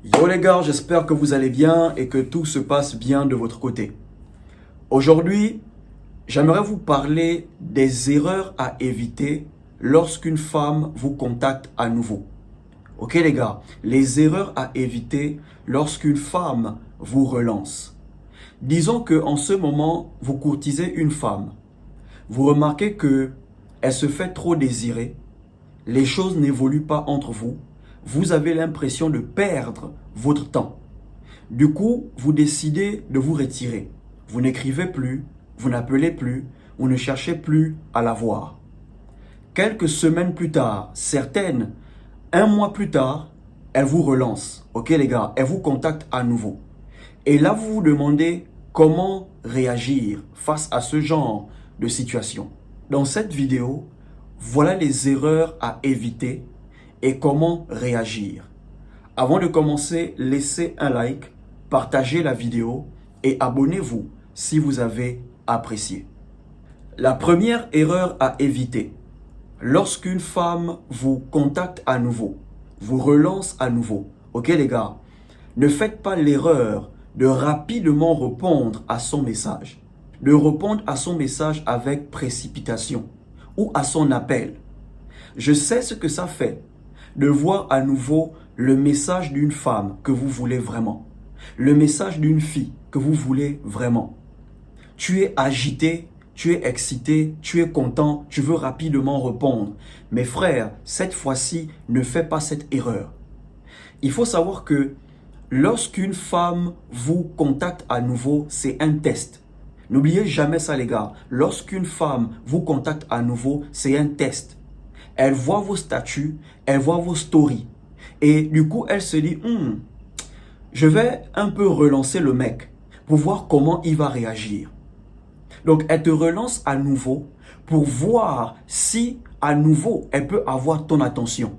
Yo les gars, j'espère que vous allez bien et que tout se passe bien de votre côté. Aujourd'hui, j'aimerais vous parler des erreurs à éviter lorsqu'une femme vous contacte à nouveau. Ok les gars, les erreurs à éviter lorsqu'une femme vous relance. Disons que en ce moment, vous courtisez une femme. Vous remarquez que elle se fait trop désirer, les choses n'évoluent pas entre vous, vous avez l'impression de perdre votre temps. Du coup, vous décidez de vous retirer. Vous n'écrivez plus, vous n'appelez plus, vous ne cherchez plus à la voir. Quelques semaines plus tard, certaines, un mois plus tard, elle vous relance. Ok les gars, elle vous contacte à nouveau. Et là, vous vous demandez comment réagir face à ce genre de situation. Dans cette vidéo, voilà les erreurs à éviter et comment réagir. Avant de commencer, laissez un like, partagez la vidéo et abonnez-vous si vous avez apprécié. La première erreur à éviter, lorsqu'une femme vous contacte à nouveau, vous relance à nouveau, ok les gars, ne faites pas l'erreur de rapidement répondre à son message, de répondre à son message avec précipitation ou à son appel. Je sais ce que ça fait de voir à nouveau le message d'une femme que vous voulez vraiment, le message d'une fille que vous voulez vraiment. Tu es agité, tu es excité, tu es content, tu veux rapidement répondre. Mais frère, cette fois-ci, ne fais pas cette erreur. Il faut savoir que lorsqu'une femme vous contacte à nouveau, c'est un test. N'oubliez jamais ça les gars. Lorsqu'une femme vous contacte à nouveau, c'est un test. Elle voit vos statuts, elle voit vos stories. Et du coup, elle se dit, je vais un peu relancer le mec pour voir comment il va réagir. Donc, elle te relance à nouveau pour voir si à nouveau, elle peut avoir ton attention.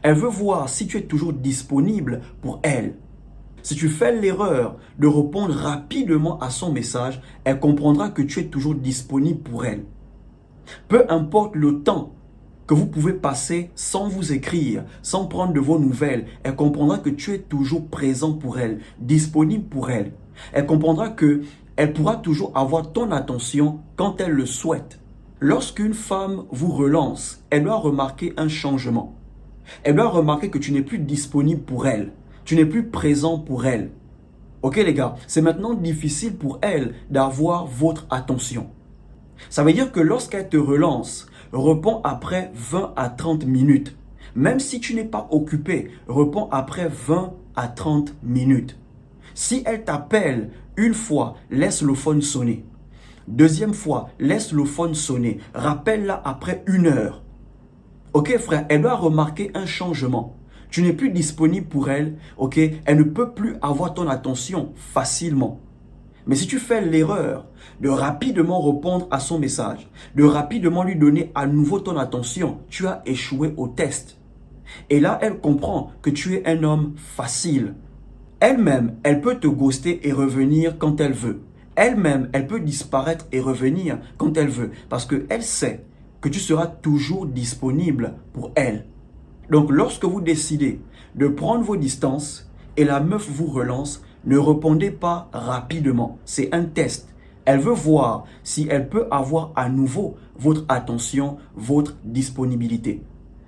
Elle veut voir si tu es toujours disponible pour elle. Si tu fais l'erreur de répondre rapidement à son message, elle comprendra que tu es toujours disponible pour elle. Peu importe le temps que vous pouvez passer sans vous écrire, sans prendre de vos nouvelles, elle comprendra que tu es toujours présent pour elle, disponible pour elle. Elle comprendra que elle pourra toujours avoir ton attention quand elle le souhaite. Lorsqu'une femme vous relance, elle doit remarquer un changement. Elle doit remarquer que tu n'es plus disponible pour elle. Tu n'es plus présent pour elle. Ok les gars, c'est maintenant difficile pour elle d'avoir votre attention. Ça veut dire que lorsqu'elle te relance, réponds après 20 à 30 minutes. Même si tu n'es pas occupé, réponds après 20 à 30 minutes. Si elle t'appelle une fois, laisse le phone sonner. Deuxième fois, laisse le phone sonner. Rappelle-la après 1 heure. Ok frère, elle doit remarquer un changement. Tu n'es plus disponible pour elle, ok? Elle ne peut plus avoir ton attention facilement. Mais si tu fais l'erreur de rapidement répondre à son message, de rapidement lui donner à nouveau ton attention, tu as échoué au test. Et là, elle comprend que tu es un homme facile. Elle-même, elle peut te ghoster et revenir quand elle veut. Elle-même, elle peut disparaître et revenir quand elle veut. Parce qu'elle sait que tu seras toujours disponible pour elle. Donc, lorsque vous décidez de prendre vos distances et la meuf vous relance, ne répondez pas rapidement. C'est un test. Elle veut voir si elle peut avoir à nouveau votre attention, votre disponibilité.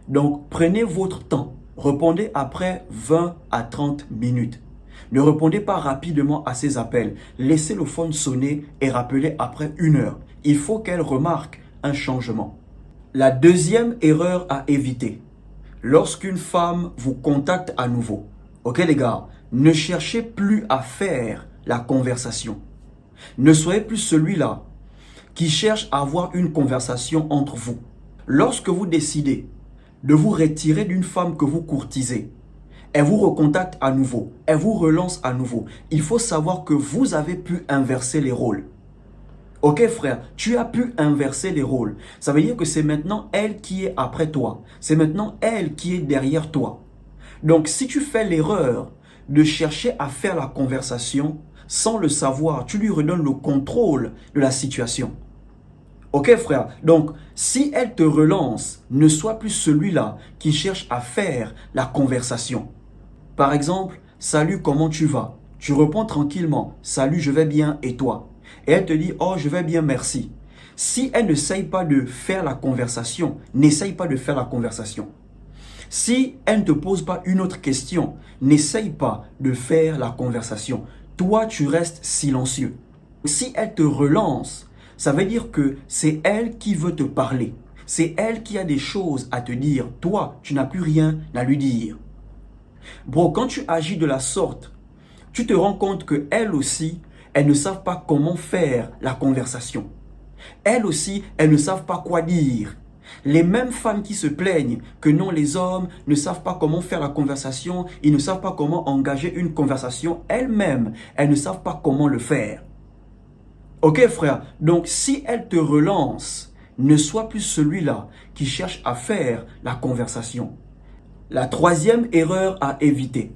Donc, prenez votre temps. Répondez après 20 à 30 minutes. Ne répondez pas rapidement à ses appels. Laissez le phone sonner et rappelez après 1 heure. Il faut qu'elle remarque un changement. La deuxième erreur à éviter, lorsqu'une femme vous contacte à nouveau, ok les gars, ne cherchez plus à faire la conversation. Ne soyez plus celui-là qui cherche à avoir une conversation entre vous. Lorsque vous décidez de vous retirer d'une femme que vous courtisez, elle vous recontacte à nouveau, elle vous relance à nouveau. Il faut savoir que vous avez pu inverser les rôles. Ok frère, tu as pu inverser les rôles. Ça veut dire que c'est maintenant elle qui est après toi. C'est maintenant elle qui est derrière toi. Donc si tu fais l'erreur de chercher à faire la conversation sans le savoir, tu lui redonnes le contrôle de la situation. Ok frère, donc si elle te relance, ne sois plus celui-là qui cherche à faire la conversation. Par exemple, salut, comment tu vas? Tu réponds tranquillement, salut, je vais bien, et toi? Et elle te dit, oh, je vais bien, merci. Si elle n'essaye pas de faire la conversation, n'essaye pas de faire la conversation. Si elle ne te pose pas une autre question, n'essaye pas de faire la conversation. Toi, tu restes silencieux. Si elle te relance, ça veut dire que c'est elle qui veut te parler. C'est elle qui a des choses à te dire. Toi, tu n'as plus rien à lui dire. Bro, quand tu agis de la sorte, tu te rends compte que elles aussi, elles ne savent pas comment faire la conversation. Elles aussi, elles ne savent pas quoi dire. Les mêmes femmes qui se plaignent que non, les hommes ne savent pas comment faire la conversation, ils ne savent pas comment engager une conversation, elles-mêmes, elles ne savent pas comment le faire. Ok frère, donc si elles te relancent, ne sois plus celui-là qui cherche à faire la conversation. La troisième erreur à éviter,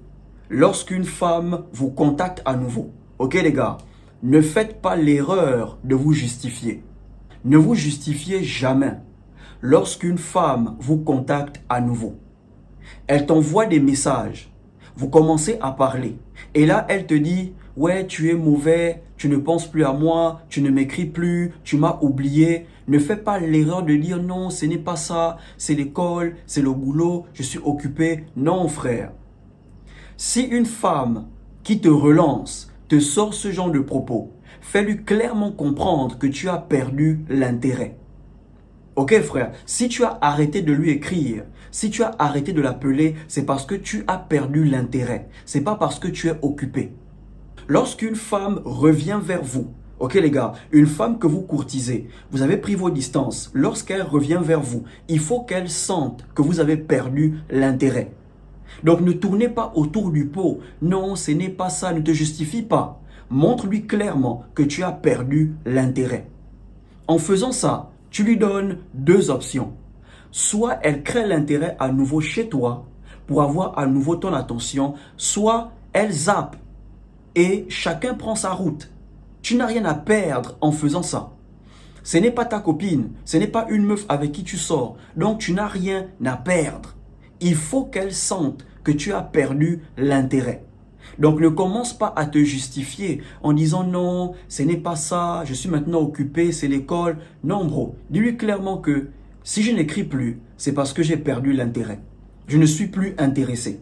lorsqu'une femme vous contacte à nouveau, ok les gars, ne faites pas l'erreur de vous justifier. Ne vous justifiez jamais lorsqu'une femme vous contacte à nouveau. Elle t'envoie des messages, vous commencez à parler et là elle te dit « Ouais, tu es mauvais, tu ne penses plus à moi, tu ne m'écris plus, tu m'as oublié. » Ne fais pas l'erreur de dire « Non, ce n'est pas ça, c'est l'école, c'est le boulot, je suis occupé. » Non frère. Si une femme qui te relance te sort ce genre de propos, fais-lui clairement comprendre que tu as perdu l'intérêt. Ok frère, si tu as arrêté de lui écrire, si tu as arrêté de l'appeler, c'est parce que tu as perdu l'intérêt. C'est pas parce que tu es occupé. Lorsqu'une femme revient vers vous, ok les gars, une femme que vous courtisez, vous avez pris vos distances, lorsqu'elle revient vers vous, il faut qu'elle sente que vous avez perdu l'intérêt. Donc ne tournez pas autour du pot. Non, ce n'est pas ça, ne te justifie pas. Montre-lui clairement que tu as perdu l'intérêt. En faisant ça, tu lui donnes deux options. Soit elle crée l'intérêt à nouveau chez toi pour avoir à nouveau ton attention, soit elle zappe et chacun prend sa route. Tu n'as rien à perdre en faisant ça. Ce n'est pas ta copine, ce n'est pas une meuf avec qui tu sors, donc tu n'as rien à perdre. Il faut qu'elle sente que tu as perdu l'intérêt. Donc ne commence pas à te justifier en disant non, ce n'est pas ça, je suis maintenant occupé, c'est l'école. Non bro, dis-lui clairement que si je n'écris plus, c'est parce que j'ai perdu l'intérêt. Je ne suis plus intéressé.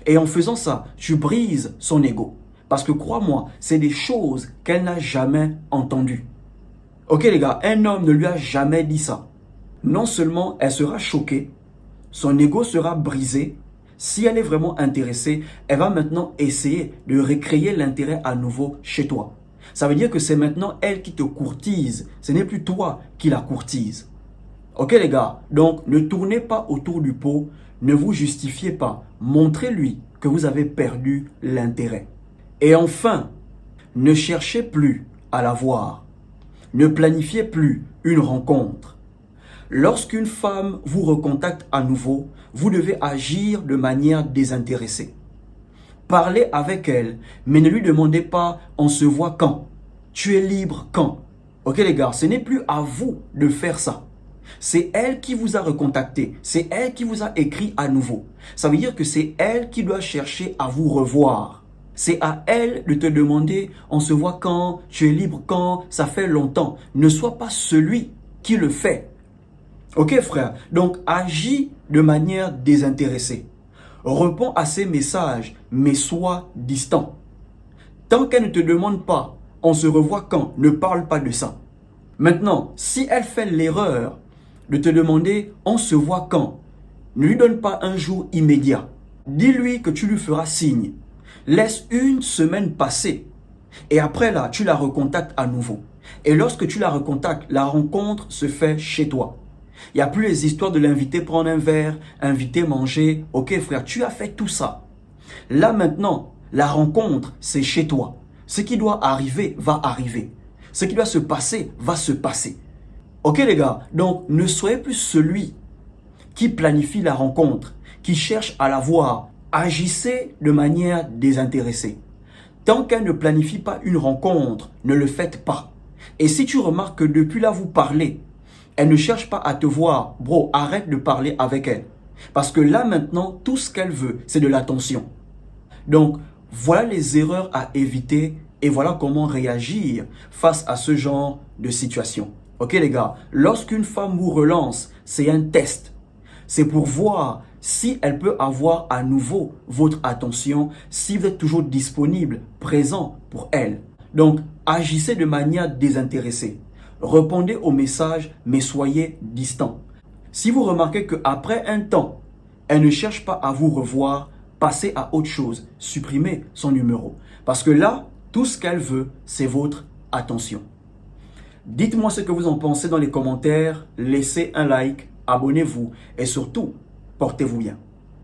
Et en faisant ça, tu brises son ego. Parce que crois-moi, c'est des choses qu'elle n'a jamais entendues. Ok les gars, un homme ne lui a jamais dit ça. Non seulement elle sera choquée, son ego sera brisé. Si elle est vraiment intéressée, elle va maintenant essayer de recréer l'intérêt à nouveau chez toi. Ça veut dire que c'est maintenant elle qui te courtise. Ce n'est plus toi qui la courtise. Ok les gars, donc ne tournez pas autour du pot, ne vous justifiez pas. Montrez-lui que vous avez perdu l'intérêt. Et enfin, ne cherchez plus à la voir. Ne planifiez plus une rencontre. Lorsqu'une femme vous recontacte à nouveau, vous devez agir de manière désintéressée. Parlez avec elle, mais ne lui demandez pas « on se voit quand ?» Tu es libre quand? Ok les gars, ce n'est plus à vous de faire ça. C'est elle qui vous a recontacté, c'est elle qui vous a écrit à nouveau. Ça veut dire que c'est elle qui doit chercher à vous revoir. C'est à elle de te demander « on se voit quand? Tu es libre quand? Ça fait longtemps. » Ne sois pas celui qui le fait. Ok frère, donc agis de manière désintéressée. Réponds à ces messages, mais sois distant. Tant qu'elle ne te demande pas, on se revoit quand, ne parle pas de ça. Maintenant, si elle fait l'erreur de te demander, on se voit quand, ne lui donne pas un jour immédiat. Dis-lui que tu lui feras signe. Laisse une semaine passer. Et après là, tu la recontactes à nouveau. Et lorsque tu la recontactes, la rencontre se fait chez toi. Il n'y a plus les histoires de l'inviter prendre un verre, inviter manger. Ok frère, tu as fait tout ça. Là maintenant, la rencontre, c'est chez toi. Ce qui doit arriver, va arriver. Ce qui doit se passer, va se passer. Ok les gars, donc ne soyez plus celui qui planifie la rencontre, qui cherche à la voir. Agissez de manière désintéressée. Tant qu'elle ne planifie pas une rencontre, ne le faites pas. Et si tu remarques que depuis là vous parlez, elle ne cherche pas à te voir, bro, arrête de parler avec elle. Parce que là maintenant, tout ce qu'elle veut, c'est de l'attention. Donc, voilà les erreurs à éviter et voilà comment réagir face à ce genre de situation. Ok les gars, lorsqu'une femme vous relance, c'est un test. C'est pour voir si elle peut avoir à nouveau votre attention, si vous êtes toujours disponible, présent pour elle. Donc, agissez de manière désintéressée. Répondez aux messages, mais soyez distant. Si vous remarquez qu'après un temps, elle ne cherche pas à vous revoir, passez à autre chose. Supprimez son numéro. Parce que là, tout ce qu'elle veut, c'est votre attention. Dites-moi ce que vous en pensez dans les commentaires. Laissez un like, abonnez-vous et surtout, portez-vous bien.